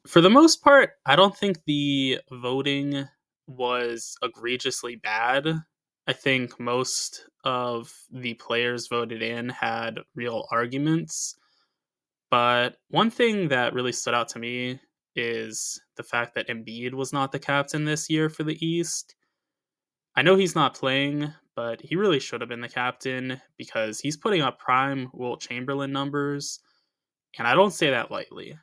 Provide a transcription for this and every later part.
For the most part, I don't think the voting was egregiously bad. I think most of the players voted in had real arguments. But one thing that really stood out to me is the fact that Embiid was not the captain this year for the East. I know he's not playing, but he really should have been the captain because he's putting up prime Wilt Chamberlain numbers, and I don't say that lightly.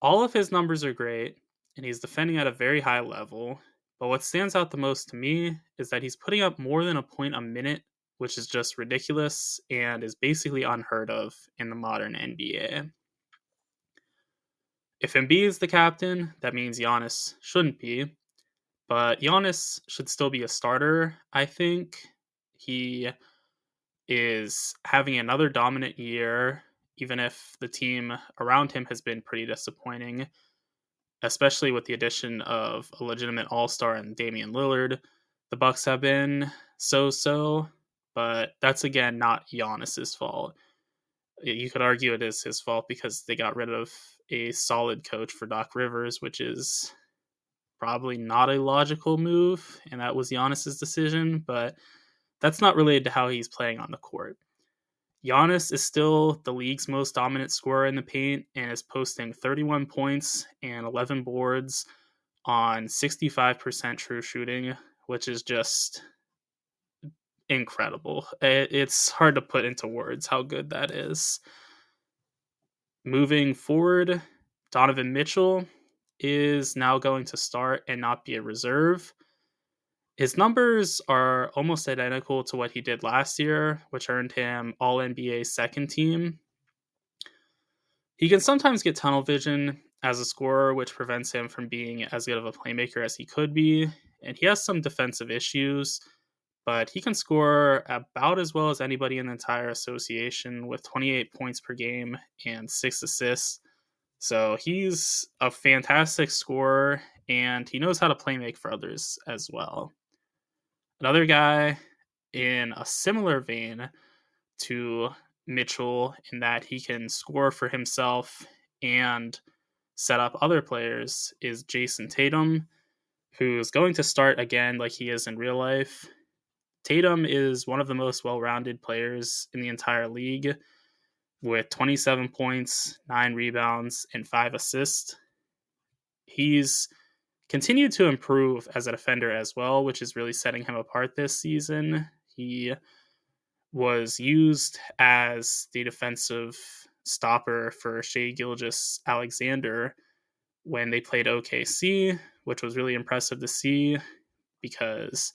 All of his numbers are great, and he's defending at a very high level. But what stands out the most to me is that he's putting up more than a point a minute, which is just ridiculous and is basically unheard of in the modern NBA. If Embiid is the captain, that means Giannis shouldn't be. But Giannis should still be a starter, I think. He is having another dominant year, even if the team around him has been pretty disappointing, especially with the addition of a legitimate all-star in Damian Lillard. The Bucks have been so-so, but that's again not Giannis's fault. You could argue it is his fault because they got rid of a solid coach for Doc Rivers, which is probably not a logical move, and that was Giannis's decision, but that's not related to how he's playing on the court. Giannis is still the league's most dominant scorer in the paint and is posting 31 points and 11 boards on 65% true shooting, which is just incredible. It's hard to put into words how good that is. Moving forward, Donovan Mitchell is now going to start and not be a reserve. His numbers are almost identical to what he did last year, which earned him All-NBA second team. He can sometimes get tunnel vision as a scorer, which prevents him from being as good of a playmaker as he could be, and he has some defensive issues, but he can score about as well as anybody in the entire association with 28 points per game and 6 assists. So he's a fantastic scorer, and he knows how to play make for others as well. Another guy in a similar vein to Mitchell in that he can score for himself and set up other players is Jason Tatum, who's going to start again like he is in real life. Tatum is one of the most well-rounded players in the entire league with 27 points, 9 rebounds, and 5 assists. He's continued to improve as a defender as well, which is really setting him apart this season. He was used as the defensive stopper for Shai Gilgeous-Alexander when they played OKC, which was really impressive to see because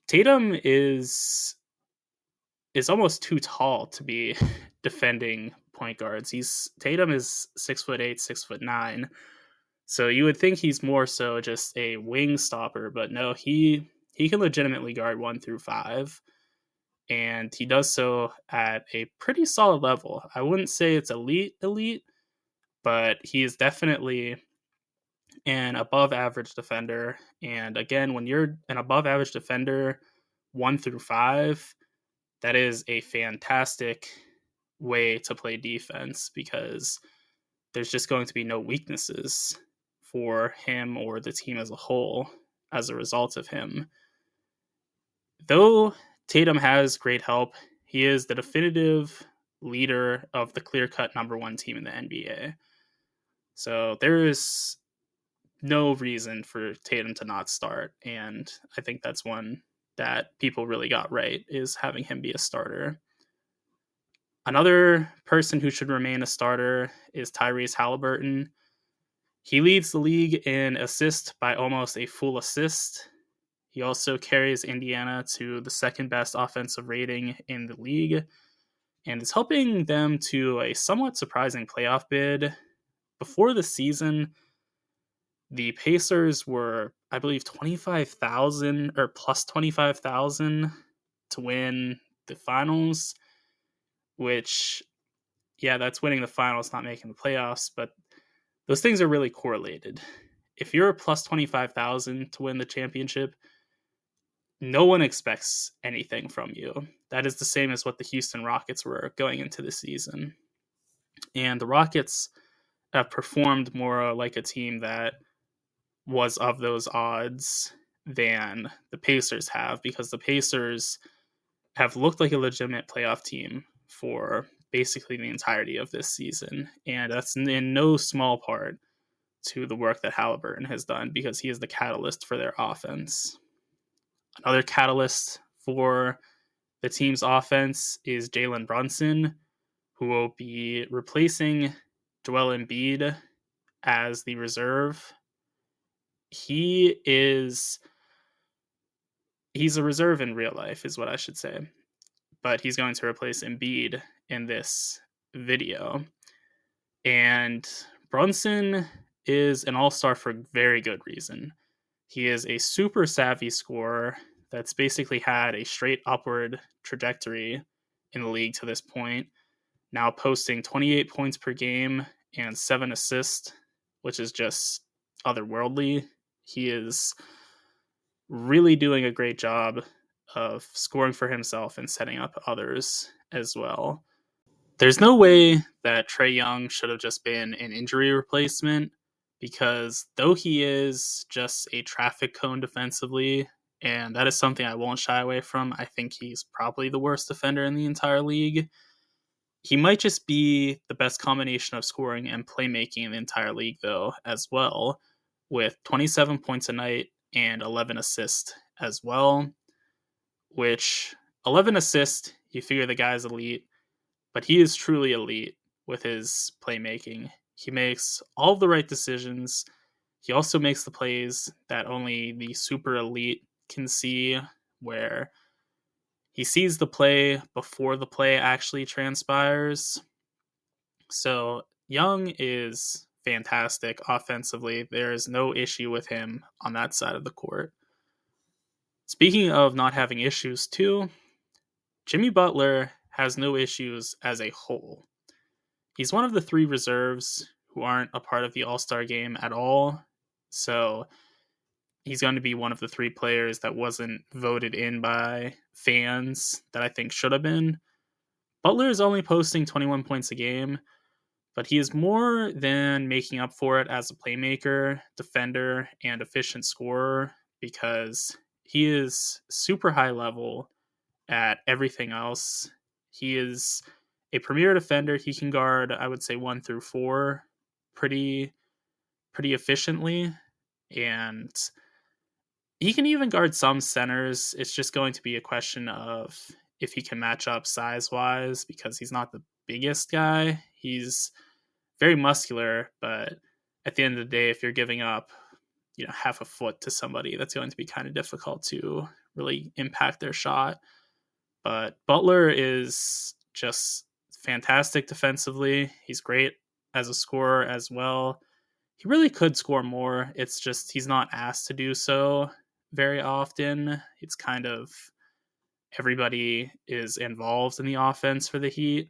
Tatum is almost too tall to be defending point guards. Tatum is 6'8", 6'9". So you would think he's more so just a wing stopper, but no, he can legitimately guard 1 through 5, and he does so at a pretty solid level. I wouldn't say it's elite, but he is definitely an above average defender. And again, when you're an above average defender 1 through 5, that is a fantastic way to play defense because there's just going to be no weaknesses for him or the team as a whole as a result of him. Though Tatum has great help, he is the definitive leader of the clear-cut number 1 team in the NBA. So there is no reason for Tatum to not start, and I think that's one that people really got right, is having him be a starter. Another person who should remain a starter is Tyrese Halliburton. He leads the league in assists by almost a full assist. He also carries Indiana to the second best offensive rating in the league and is helping them to a somewhat surprising playoff bid. Before the season, the Pacers were, I believe, 25,000 or plus 25,000 to win the finals, which, yeah, that's winning the finals, not making the playoffs, but those things are really correlated. If you're a plus 25,000 to win the championship, no one expects anything from you. That is the same as what the Houston Rockets were going into the season. And the Rockets have performed more like a team that was of those odds than the Pacers have, because the Pacers have looked like a legitimate playoff team for basically the entirety of this season. And that's in no small part to the work that Halliburton has done, because he is the catalyst for their offense. Another catalyst for the team's offense is Jalen Brunson, who will be replacing Joel Embiid as the reserve. He's a reserve in real life, is what I should say. But he's going to replace Embiid in this video. And Brunson is an all-star for very good reason. He is a super savvy scorer that's basically had a straight upward trajectory in the league to this point, now posting 28 points per game and 7 assists, which is just otherworldly. He is really doing a great job of scoring for himself and setting up others as well. There's no way that Trae Young should have just been an injury replacement, because though he is just a traffic cone defensively, and that is something I won't shy away from, I think he's probably the worst defender in the entire league. He might just be the best combination of scoring and playmaking in the entire league, though, as well, with 27 points a night and 11 assists as well, which 11 assists, you figure the guy's elite, but he is truly elite with his playmaking. He makes all of the right decisions. He also makes the plays that only the super elite can see, where he sees the play before the play actually transpires. So Young is fantastic offensively. There is no issue with him on that side of the court. Speaking of not having issues too, Jimmy Butler has no issues as a whole. He's one of the 3 reserves who aren't a part of the All-Star game at all. So he's going to be one of the 3 players that wasn't voted in by fans that I think should have been. Butler is only posting 21 points a game, but he is more than making up for it as a playmaker, defender, and efficient scorer, because he is super high level at everything else. He is a premier defender. He can guard, I would say, 1 through 4 pretty efficiently, and he can even guard some centers. It's just going to be a question of if he can match up size-wise, because he's not the biggest guy. He's very muscular, but at the end of the day, if you're giving up, half a foot to somebody, that's going to be kind of difficult to really impact their shot. But Butler is just fantastic defensively. He's great as a scorer as well. He really could score more. It's just he's not asked to do so very often. It's kind of everybody is involved in the offense for the Heat.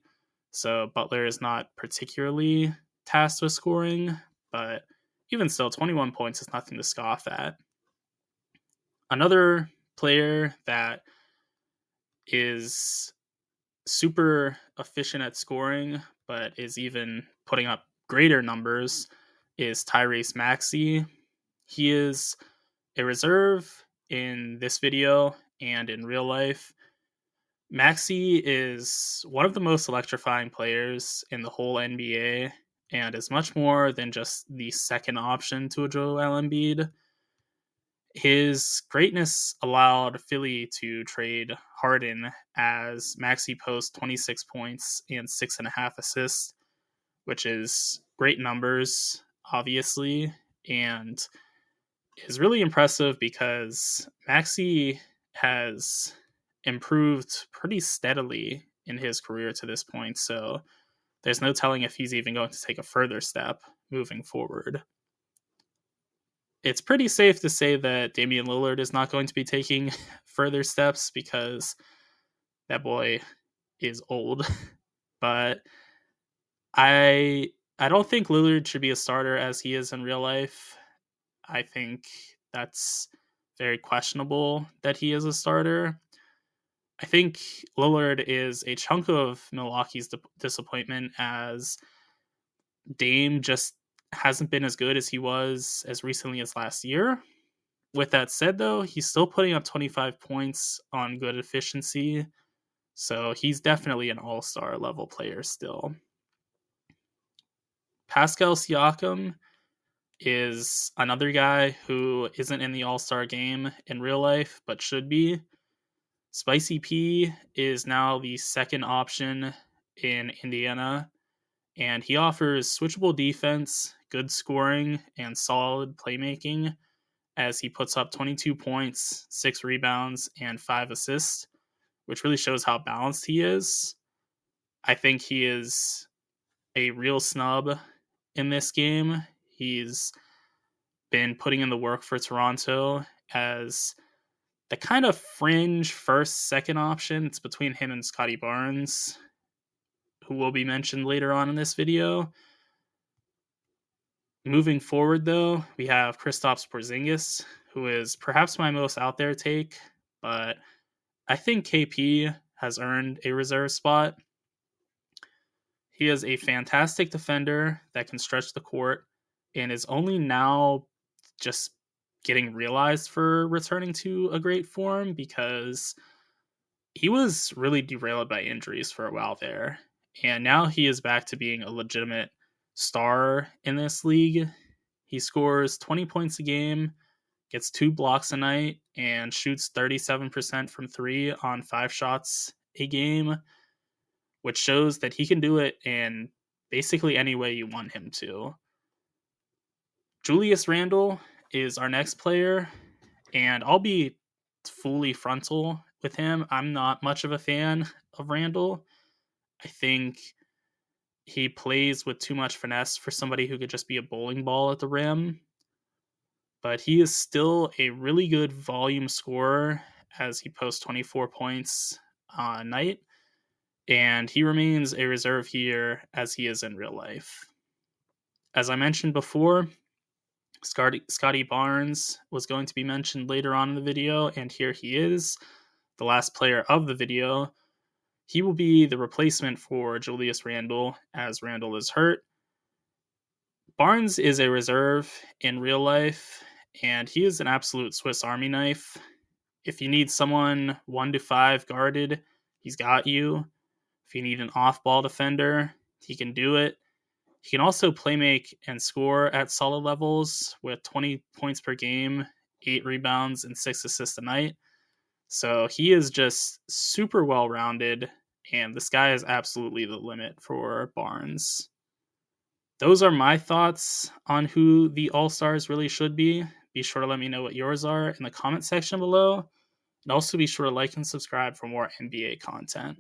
So Butler is not particularly tasked with scoring, but even still, 21 points is nothing to scoff at. Another player that is super efficient at scoring, but is even putting up greater numbers, is Tyrese Maxey. He is a reserve in this video and in real life. Maxey is one of the most electrifying players in the whole NBA, and is much more than just the second option to a Joel Embiid. His greatness allowed Philly to trade Harden, as Maxey posts 26 points and 6.5 assists, which is great numbers, obviously, and is really impressive because Maxey has improved pretty steadily in his career to this point, so there's no telling if he's even going to take a further step moving forward. It's pretty safe to say that Damian Lillard is not going to be taking further steps, because that boy is old. But I don't think Lillard should be a starter as he is in real life. I think that's very questionable that he is a starter. I think Lillard is a chunk of Milwaukee's disappointment, as Dame just hasn't been as good as he was as recently as last year. With that said, though, he's still putting up 25 points on good efficiency, so he's definitely an all-star level player still. Pascal Siakam is another guy who isn't in the all-star game in real life, but should be. Spicy P is now the second option in Indiana, and he offers switchable defense, good scoring, and solid playmaking as he puts up 22 points, 6 rebounds, and 5 assists, which really shows how balanced he is. I think he is a real snub in this game. He's been putting in the work for Toronto as the kind of fringe first, second option. It's between him and Scotty Barnes, who will be mentioned later on in this video. Moving forward, though, we have Kristaps Porzingis, who is perhaps my most out there take, but I think KP has earned a reserve spot. He is a fantastic defender that can stretch the court and is only now just getting realized for returning to a great form because he was really derailed by injuries for a while there. And now he is back to being a legitimate star in this league. He scores 20 points a game, gets 2 blocks a night, and shoots 37% from 3 on 5 shots a game, which shows that he can do it in basically any way you want him to. Julius Randle is our next player, and I'll be fully frontal with him. I'm not much of a fan of Randle. I think he plays with too much finesse for somebody who could just be a bowling ball at the rim. But he is still a really good volume scorer as he posts 24 points a night. And he remains a reserve here as he is in real life. As I mentioned before, Scotty Barnes was going to be mentioned later on in the video, and here he is, the last player of the video. He will be the replacement for Julius Randle as Randle is hurt. Barnes is a reserve in real life, and he is an absolute Swiss Army knife. If you need someone 1 to 5 guarded, he's got you. If you need an off-ball defender, he can do it. He can also playmake and score at solid levels with 20 points per game, 8 rebounds, and 6 assists a night. So he is just super well-rounded, and the sky is absolutely the limit for Barnes. Those are my thoughts on who the All-Stars really should be. Be sure to let me know what yours are in the comment section below. And also be sure to like and subscribe for more NBA content.